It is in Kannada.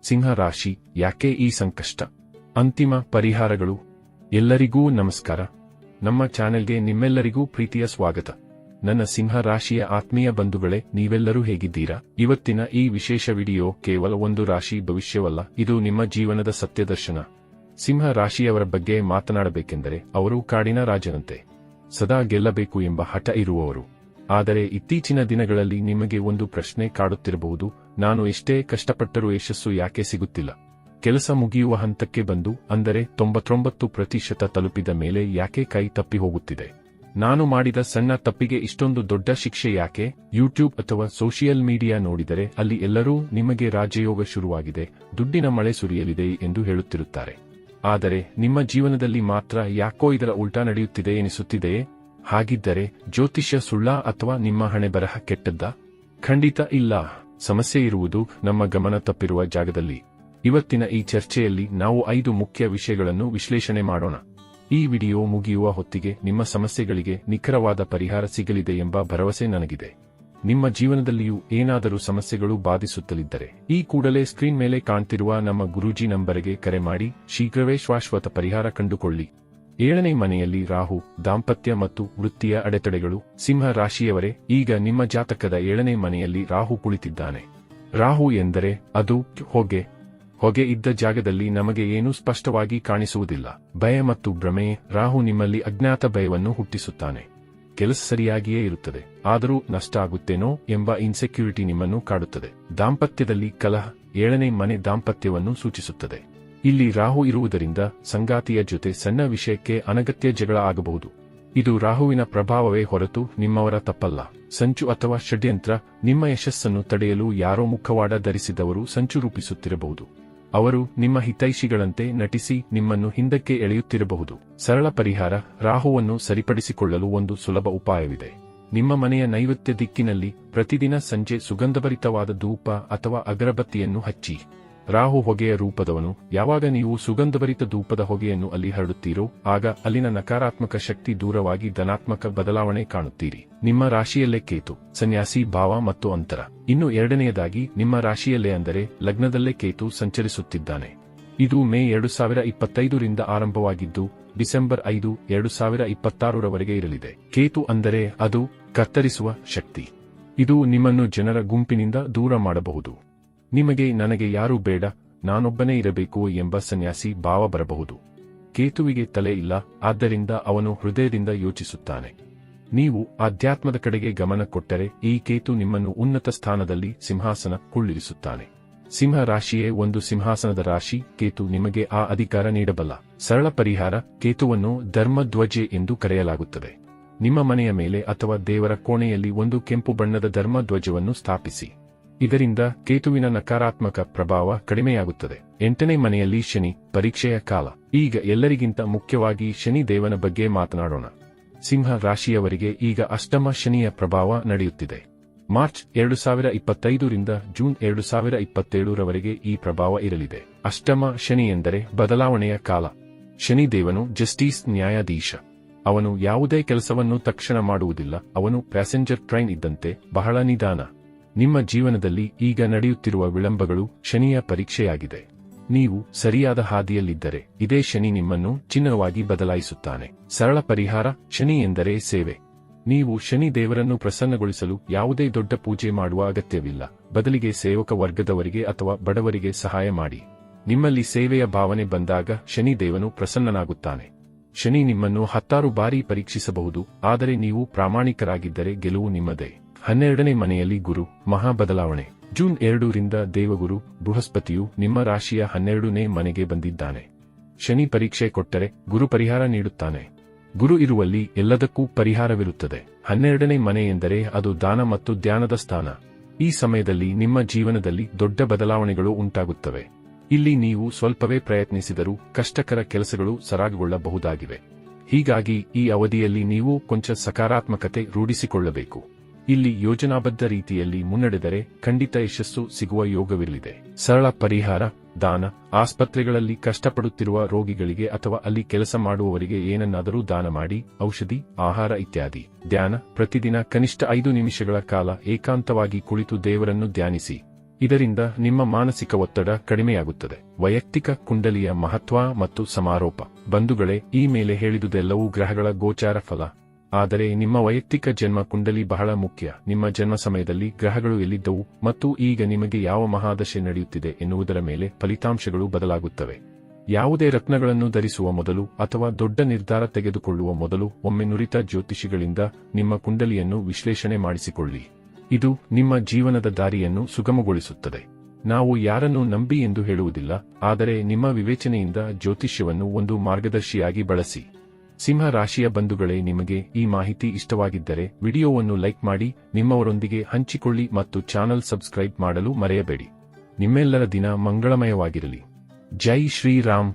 ಸಿಂಹ ರಾಶಿ, ಯಾಕೆ ಈ ಸಂಕಷ್ಟ? ಅಂತಿಮ ಪರಿಹಾರಗಳು. ಎಲ್ಲರಿಗೂ ನಮಸ್ಕಾರ. ನಮ್ಮ ಚಾನೆಲ್ಗೆ ನಿಮ್ಮೆಲ್ಲರಿಗೂ ಪ್ರೀತಿಯ ಸ್ವಾಗತ. ನನ್ನ ಸಿಂಹ ರಾಶಿಯ ಆತ್ಮೀಯ ಬಂಧುಗಳೇ, ನೀವೆಲ್ಲರೂ ಹೇಗಿದ್ದೀರಾ? ಇವತ್ತಿನ ಈ ವಿಶೇಷ ವಿಡಿಯೋ ಕೇವಲ ಒಂದು ರಾಶಿ ಭವಿಷ್ಯವಲ್ಲ, ಇದು ನಿಮ್ಮ ಜೀವನದ ಸತ್ಯದರ್ಶನ. ಸಿಂಹ ರಾಶಿಯವರ ಬಗ್ಗೆ ಮಾತನಾಡಬೇಕೆಂದರೆ ಅವರು ಕಾಡಿನ ರಾಜನಂತೆ, ಸದಾ ಗೆಲ್ಲಬೇಕು ಎಂಬ ಹಠ ಇರುವವರು. ಆದರೆ ಇತ್ತೀಚಿನ ದಿನಗಳಲ್ಲಿ ನಿಮಗೆ ಒಂದು ಪ್ರಶ್ನೆ ಕಾಡುತ್ತಿರಬಹುದು, ನಾನು ಎಷ್ಟೇ ಕಷ್ಟಪಟ್ಟರೂ ಯಶಸ್ಸು ಯಾಕೆ ಸಿಗುತ್ತಿಲ್ಲ? ಕೆಲಸ ಮುಗಿಯುವ ಹಂತಕ್ಕೆ ಬಂದು, ಅಂದರೆ 99% ತಲುಪಿದ ಮೇಲೆ ಯಾಕೆ ಕೈ ತಪ್ಪಿ ಹೋಗುತ್ತಿದೆ? ನಾನು ಮಾಡಿದ ಸಣ್ಣ ತಪ್ಪಿಗೆ ಇಷ್ಟೊಂದು ದೊಡ್ಡ ಶಿಕ್ಷೆ ಯಾಕೆ? ಯೂಟ್ಯೂಬ್ ಅಥವಾ ಸೋಷಿಯಲ್ ಮೀಡಿಯಾ ನೋಡಿದರೆ ಅಲ್ಲಿ ಎಲ್ಲರೂ ನಿಮಗೆ ರಾಜಯೋಗ ಶುರುವಾಗಿದೆ, ದುಡ್ಡಿನ ಮಳೆ ಸುರಿಯಲಿದೆ ಎಂದು ಹೇಳುತ್ತಿರುತ್ತಾರೆ. ಆದರೆ ನಿಮ್ಮ ಜೀವನದಲ್ಲಿ ಮಾತ್ರ ಯಾಕೋ ಇದರ ಉಲ್ಟಾ ನಡೆಯುತ್ತಿದೆ ಎನಿಸುತ್ತಿದೆಯೇ? ಹಾಗಿದ್ದರೆ ಜ್ಯೋತಿಷ್ಯ ಸುಳ್ಳ ಅಥವಾ ನಿಮ್ಮ ಹಣೆಬರಹ ಕೆಟ್ಟದ್ದಾ? ಖಂಡಿತ ಇಲ್ಲ. ಸಮಸ್ಯೆ ಇರುವುದು ನಮ್ಮ ಗಮನ ತಪ್ಪಿರುವ ಜಾಗದಲ್ಲಿ. ಇವತ್ತಿನ ಈ ಚರ್ಚೆಯಲ್ಲಿ ನಾವು 5 ಮುಖ್ಯ ವಿಷಯಗಳನ್ನು ವಿಶ್ಲೇಷಣೆ ಮಾಡೋಣ. ಈ ವಿಡಿಯೋ ಮುಗಿಯುವ ಹೊತ್ತಿಗೆ ನಿಮ್ಮ ಸಮಸ್ಯೆಗಳಿಗೆ ನಿಖರವಾದ ಪರಿಹಾರ ಸಿಗಲಿದೆ ಎಂಬ ಭರವಸೆ ನನಗಿದೆ. ನಿಮ್ಮ ಜೀವನದಲ್ಲಿಯೂ ಏನಾದರೂ ಸಮಸ್ಯೆಗಳು ಬಾಧಿಸುತ್ತಲಿದ್ದರೆ ಈ ಕೂಡಲೇ ಸ್ಕ್ರೀನ್ ಮೇಲೆ ಕಾಣ್ತಿರುವ ನಮ್ಮ ಗುರೂಜಿ ನಂಬರಿಗೆ ಕರೆ ಮಾಡಿ ಶೀಘ್ರವೇ ಶಾಶ್ವತ ಪರಿಹಾರ ಕಂಡುಕೊಳ್ಳಿ. 7ನೇ ಮನೆಯಲ್ಲಿ ರಾಹು, ದಾಂಪತ್ಯ ಮತ್ತು ವೃತ್ತಿಯ ಅಡೆತಡೆಗಳು. ಸಿಂಹ ರಾಶಿಯವರೇ, ಈಗ ನಿಮ್ಮ ಜಾತಕದ 7ನೇ ಮನೆಯಲ್ಲಿ ರಾಹು ಕುಳಿತಿದ್ದಾನೆ. ರಾಹು ಎಂದರೆ ಅದು ಹೊಗೆ ಇದ್ದ ಜಾಗದಲ್ಲಿ ನಮಗೆ ಏನೂ ಸ್ಪಷ್ಟವಾಗಿ ಕಾಣಿಸುವುದಿಲ್ಲ. ಭಯ ಮತ್ತು ಭ್ರಮೆ. ರಾಹು ನಿಮ್ಮಲ್ಲಿ ಅಜ್ಞಾತ ಭಯವನ್ನು ಹುಟ್ಟಿಸುತ್ತಾನೆ. ಕೆಲಸ ಸರಿಯಾಗಿಯೇ ಇರುತ್ತದೆ, ಆದರೂ ನಷ್ಟ ಆಗುತ್ತೇನೋ ಎಂಬ ಇನ್ಸೆಕ್ಯೂರಿಟಿ ನಿಮ್ಮನ್ನು ಕಾಡುತ್ತದೆ. ದಾಂಪತ್ಯದಲ್ಲಿ ಕಲಹ. 7ನೇ ಮನೆ ದಾಂಪತ್ಯವನ್ನು ಸೂಚಿಸುತ್ತದೆ. ಇಲ್ಲಿ ರಾಹು ಇರುವುದರಿಂದ ಸಂಗಾತಿಯ ಜೊತೆ ಸಣ್ಣ ವಿಷಯಕ್ಕೆ ಅನಗತ್ಯ ಜಗಳ ಆಗಬಹುದು. ಇದು ರಾಹುವಿನ ಪ್ರಭಾವವೇ ಹೊರತು ನಿಮ್ಮವರ ತಪ್ಪಲ್ಲ. ಸಂಚು ಅಥವಾ ಷಡ್ಯಂತ್ರ. ನಿಮ್ಮ ಯಶಸ್ಸನ್ನು ತಡೆಯಲು ಯಾರೋ ಮುಖವಾಡ ಧರಿಸಿದವರು ಸಂಚು ರೂಪಿಸುತ್ತಿರಬಹುದು. ಅವರು ನಿಮ್ಮ ಹಿತೈಷಿಗಳಂತೆ ನಟಿಸಿ ನಿಮ್ಮನ್ನು ಹಿಂದಕ್ಕೆ ಎಳೆಯುತ್ತಿರಬಹುದು. ಸರಳ ಪರಿಹಾರ. ರಾಹುವನ್ನು ಸರಿಪಡಿಸಿಕೊಳ್ಳಲು ಒಂದು ಸುಲಭ ಉಪಾಯವಿದೆ. ನಿಮ್ಮ ಮನೆಯ ನೈಋತ್ಯ ದಿಕ್ಕಿನಲ್ಲಿ ಪ್ರತಿದಿನ ಸಂಜೆ ಸುಗಂಧಭರಿತವಾದ ಧೂಪ ಅಥವಾ ಅಗರಬತ್ತಿಯನ್ನು ಹಚ್ಚಿ. ರಾಹು ಹೊಗೆಯ ರೂಪದವನು. ಯಾವಾಗ ನೀವು ಸುಗಂಧಭರಿತ ಧೂಪದ ಹೊಗೆಯನ್ನು ಅಲ್ಲಿ ಹರಡುತ್ತೀರೋ ಆಗ ಅಲ್ಲಿನ ನಕಾರಾತ್ಮಕ ಶಕ್ತಿ ದೂರವಾಗಿ ಧನಾತ್ಮಕ ಬದಲಾವಣೆ ಕಾಣುತ್ತೀರಿ. ನಿಮ್ಮ ರಾಶಿಯಲ್ಲೇ ಕೇತು, ಸನ್ಯಾಸಿ ಭಾವ ಮತ್ತು ಅಂತರ. ಇನ್ನು 2ನೇದಾಗಿ ನಿಮ್ಮ ರಾಶಿಯಲ್ಲೇ ಅಂದರೆ ಲಗ್ನದಲ್ಲೇ ಕೇತು ಸಂಚರಿಸುತ್ತಿದ್ದಾನೆ. ಇದು ಮೇ 2025 ರಿಂದ ಆರಂಭವಾಗಿದ್ದು ಡಿಸೆಂಬರ್ 5, 2026ರವರೆಗೆ ಇರಲಿದೆ. ಕೇತು ಅಂದರೆ ಅದು ಕತ್ತರಿಸುವ ಶಕ್ತಿ. ಇದು ನಿಮ್ಮನ್ನು ಜನರ ಗುಂಪಿನಿಂದ ದೂರ ಮಾಡಬಹುದು. ನಿಮಗೆ ನನಗೆ ಯಾರೂ ಬೇಡ, ನಾನೊಬ್ಬನೇ ಇರಬೇಕು ಎಂಬ ಸನ್ಯಾಸಿ ಭಾವ ಬರಬಹುದು. ಕೇತುವಿಗೆ ತಲೆ ಇಲ್ಲ, ಆದ್ದರಿಂದ ಅವನು ಹೃದಯದಿಂದ ಯೋಚಿಸುತ್ತಾನೆ. ನೀವು ಆಧ್ಯಾತ್ಮದ ಕಡೆಗೆ ಗಮನ ಕೊಟ್ಟರೆ ಈ ಕೇತು ನಿಮ್ಮನ್ನು ಉನ್ನತ ಸ್ಥಾನದಲ್ಲಿ ಸಿಂಹಾಸನ ಕುಳ್ಳಿರಿಸುತ್ತಾನೆ. ಸಿಂಹ ರಾಶಿಯೇ ಒಂದು ಸಿಂಹಾಸನದ ರಾಶಿ. ಕೇತು ನಿಮಗೆ ಆ ಅಧಿಕಾರ ನೀಡಬಲ್ಲ. ಸರಳ ಪರಿಹಾರ. ಕೇತುವನ್ನು ಧರ್ಮಧ್ವಜೆ ಎಂದು ಕರೆಯಲಾಗುತ್ತದೆ. ನಿಮ್ಮ ಮನೆಯ ಮೇಲೆ ಅಥವಾ ದೇವರ ಕೋಣೆಯಲ್ಲಿ ಒಂದು ಕೆಂಪು ಬಣ್ಣದ ಧರ್ಮಧ್ವಜವನ್ನು ಸ್ಥಾಪಿಸಿ. ಇದರಿಂದ ಕೇತುವಿನ ನಕಾರಾತ್ಮಕ ಪ್ರಭಾವ ಕಡಿಮೆಯಾಗುತ್ತದೆ. 8ನೇ ಮನೆಯಲ್ಲಿ ಶನಿ, ಪರೀಕ್ಷೆಯ ಕಾಲ. ಈಗ ಎಲ್ಲರಿಗಿಂತ ಮುಖ್ಯವಾಗಿ ಶನಿ ದೇವನ ಬಗ್ಗೆ ಮಾತನಾಡೋಣ. ಸಿಂಹ ರಾಶಿಯವರಿಗೆ ಈಗ ಅಷ್ಟಮ ಶನಿಯ ಪ್ರಭಾವ ನಡೆಯುತ್ತಿದೆ. ಮಾರ್ಚ್ 2025 ರಿಂದ ಜೂನ್ 2027ರವರೆಗೆ ಈ ಪ್ರಭಾವ ಇರಲಿದೆ. ಅಷ್ಟಮ ಶನಿ ಎಂದರೆ ಬದಲಾವಣೆಯ ಕಾಲ. ಶನಿ ದೇವನು ಜಸ್ಟಿಸ್, ನ್ಯಾಯಾಧೀಶ. ಅವನು ಯಾವುದೇ ಕೆಲಸವನ್ನು ತಕ್ಷಣ ಮಾಡುವುದಿಲ್ಲ. ಅವನು ಪ್ಯಾಸೆಂಜರ್ ಟ್ರೈನ್ ಇದ್ದಂತೆ, ಬಹಳ ನಿಧಾನ. ನಿಮ್ಮ ಜೀವನದಲ್ಲಿ ಈಗ ನಡೆಯುತ್ತಿರುವ ವಿಳಂಬಗಳು ಶನಿಯ ಪರೀಕ್ಷೆಯಾಗಿದೆ. ನೀವು ಸರಿಯಾದ ಹಾದಿಯಲ್ಲಿದ್ದರೆ ಇದೇ ಶನಿ ನಿಮ್ಮನ್ನು ಚಿನ್ನವಾಗಿ ಬದಲಾಯಿಸುತ್ತಾನೆ. ಸರಳ ಪರಿಹಾರ. ಶನಿ ಎಂದರೆ ಸೇವೆ. ನೀವು ಶನಿ ದೇವರನ್ನು ಪ್ರಸನ್ನಗೊಳಿಸಲು ಯಾವುದೇ ದೊಡ್ಡ ಪೂಜೆ ಮಾಡುವ ಅಗತ್ಯವಿಲ್ಲ. ಬದಲಿಗೆ ಸೇವಕ ವರ್ಗದವರಿಗೆ ಅಥವಾ ಬಡವರಿಗೆ ಸಹಾಯ ಮಾಡಿ. ನಿಮ್ಮಲ್ಲಿ ಸೇವೆಯ ಭಾವನೆ ಬಂದಾಗ ಶನಿ ದೇವನು ಪ್ರಸನ್ನನಾಗುತ್ತಾನೆ. ಶನಿ ನಿಮ್ಮನ್ನು 10 ಬಾರಿ ಪರೀಕ್ಷಿಸಬಹುದು, ಆದರೆ ನೀವು ಪ್ರಾಮಾಣಿಕರಾಗಿದ್ದರೆ ಗೆಲುವು ನಿಮ್ಮದೇ. 12ನೇ ಮನೆಯಲ್ಲಿ ಗುರು, ಮಹಾ ಬದಲಾವಣೆ. ಜೂನ್ 2 ರಿಂದ ದೇವಗುರು ಬೃಹಸ್ಪತಿಯು ನಿಮ್ಮ ರಾಶಿಯ 12ನೇ ಮನೆಗೆ ಬಂದಿದ್ದಾನೆ. ಶನಿ ಪರೀಕ್ಷೆ ಕೊಟ್ಟರೆ ಗುರು ಪರಿಹಾರ ನೀಡುತ್ತಾನೆ. ಗುರು ಇರುವಲ್ಲಿ ಎಲ್ಲದಕ್ಕೂ ಪರಿಹಾರವಿರುತ್ತದೆ. 12ನೇ ಮನೆ ಎಂದರೆ ಅದು ದಾನ ಮತ್ತು ಧ್ಯಾನದ ಸ್ಥಾನ. ಈ ಸಮಯದಲ್ಲಿ ನಿಮ್ಮ ಜೀವನದಲ್ಲಿ ದೊಡ್ಡ ಬದಲಾವಣೆಗಳು ಉಂಟಾಗುತ್ತವೆ. ಇಲ್ಲಿ ನೀವು ಸ್ವಲ್ಪವೇ ಪ್ರಯತ್ನಿಸಿದರೂ ಕಷ್ಟಕರ ಕೆಲಸಗಳು ಸರಾಗಗೊಳ್ಳಬಹುದಾಗಿವೆ. ಹೀಗಾಗಿ ಈ ಅವಧಿಯಲ್ಲಿ ನೀವು ಕೊಂಚ ಸಕಾರಾತ್ಮಕತೆ ರೂಢಿಸಿಕೊಳ್ಳಬೇಕು. ಇಲ್ಲಿ ಯೋಜನಾಬದ್ಧ ರೀತಿಯಲ್ಲಿ ಮುನ್ನಡೆದರೆ ಖಂಡಿತ ಯಶಸ್ಸು ಸಿಗುವ ಯೋಗವಿರಲಿದೆ. ಸರಳ ಪರಿಹಾರ. ದಾನ. ಆಸ್ಪತ್ರೆಗಳಲ್ಲಿ ಕಷ್ಟಪಡುತ್ತಿರುವ ರೋಗಿಗಳಿಗೆ ಅಥವಾ ಅಲ್ಲಿ ಕೆಲಸ ಮಾಡುವವರಿಗೆ ಏನನ್ನಾದರೂ ದಾನ ಮಾಡಿ. ಔಷಧಿ, ಆಹಾರ ಇತ್ಯಾದಿ. ಧ್ಯಾನ. ಪ್ರತಿದಿನ ಕನಿಷ್ಠ 5 ನಿಮಿಷಗಳ ಕಾಲ ಏಕಾಂತವಾಗಿ ಕುಳಿತು ದೇವರನ್ನು ಧ್ಯಾನಿಸಿ. ಇದರಿಂದ ನಿಮ್ಮ ಮಾನಸಿಕ ಒತ್ತಡ ಕಡಿಮೆಯಾಗುತ್ತದೆ. ವೈಯಕ್ತಿಕ ಕುಂಡಲಿಯ ಮಹತ್ವ ಮತ್ತು ಸಮಾರೋಪ. ಬಂಧುಗಳೇ, ಈ ಮೇಲೆ ಹೇಳಿದುದೆಲ್ಲವೂ ಗ್ರಹಗಳ ಗೋಚಾರ ಫಲ. ಆದರೆ ನಿಮ್ಮ ವೈಯಕ್ತಿಕ ಜನ್ಮ ಕುಂಡಲಿ ಬಹಳ ಮುಖ್ಯ. ನಿಮ್ಮ ಜನ್ಮ ಸಮಯದಲ್ಲಿ ಗ್ರಹಗಳು ಎಲ್ಲಿದ್ದವು ಮತ್ತು ಈಗ ನಿಮಗೆ ಯಾವ ಮಹಾದಶೆ ನಡೆಯುತ್ತಿದೆ ಎನ್ನುವುದರ ಮೇಲೆ ಫಲಿತಾಂಶಗಳು ಬದಲಾಗುತ್ತವೆ. ಯಾವುದೇ ರತ್ನಗಳನ್ನು ಧರಿಸುವ ಮೊದಲು ಅಥವಾ ದೊಡ್ಡ ನಿರ್ಧಾರ ತೆಗೆದುಕೊಳ್ಳುವ ಮೊದಲು ಒಮ್ಮೆ ನುರಿತ ಜ್ಯೋತಿಷಿಗಳಿಂದ ನಿಮ್ಮ ಕುಂಡಲಿಯನ್ನು ವಿಶ್ಲೇಷಣೆ ಮಾಡಿಸಿಕೊಳ್ಳಿ. ಇದು ನಿಮ್ಮ ಜೀವನದ ದಾರಿಯನ್ನು ಸುಗಮಗೊಳಿಸುತ್ತದೆ. ನಾವು ಯಾರನ್ನೂ ನಂಬಿ ಎಂದು ಹೇಳುವುದಿಲ್ಲ, ಆದರೆ ನಿಮ್ಮ ವಿವೇಚನೆಯಿಂದ ಜ್ಯೋತಿಷ್ಯವನ್ನು ಒಂದು ಮಾರ್ಗದರ್ಶಿಯಾಗಿ ಬಳಸಿ. ಸಿಂಹ ರಾಶಿಯ ಬಂಧುಗಳೇ, ನಿಮಗೆ ಈ ಮಾಹಿತಿ ಇಷ್ಟವಾಗಿದ್ದರೆ ವಿಡಿಯೋವನ್ನು ಲೈಕ್ ಮಾಡಿ, ನಿಮ್ಮವರೊಂದಿಗೆ ಹಂಚಿಕೊಳ್ಳಿ ಮತ್ತು ಚಾನಲ್ ಸಬ್ಸ್ಕ್ರೈಬ್ ಮಾಡಲು ಮರೆಯಬೇಡಿ. ನಿಮ್ಮೆಲ್ಲರ ದಿನ ಮಂಗಳಮಯವಾಗಿರಲಿ. ಜೈ ಶ್ರೀರಾಮ್.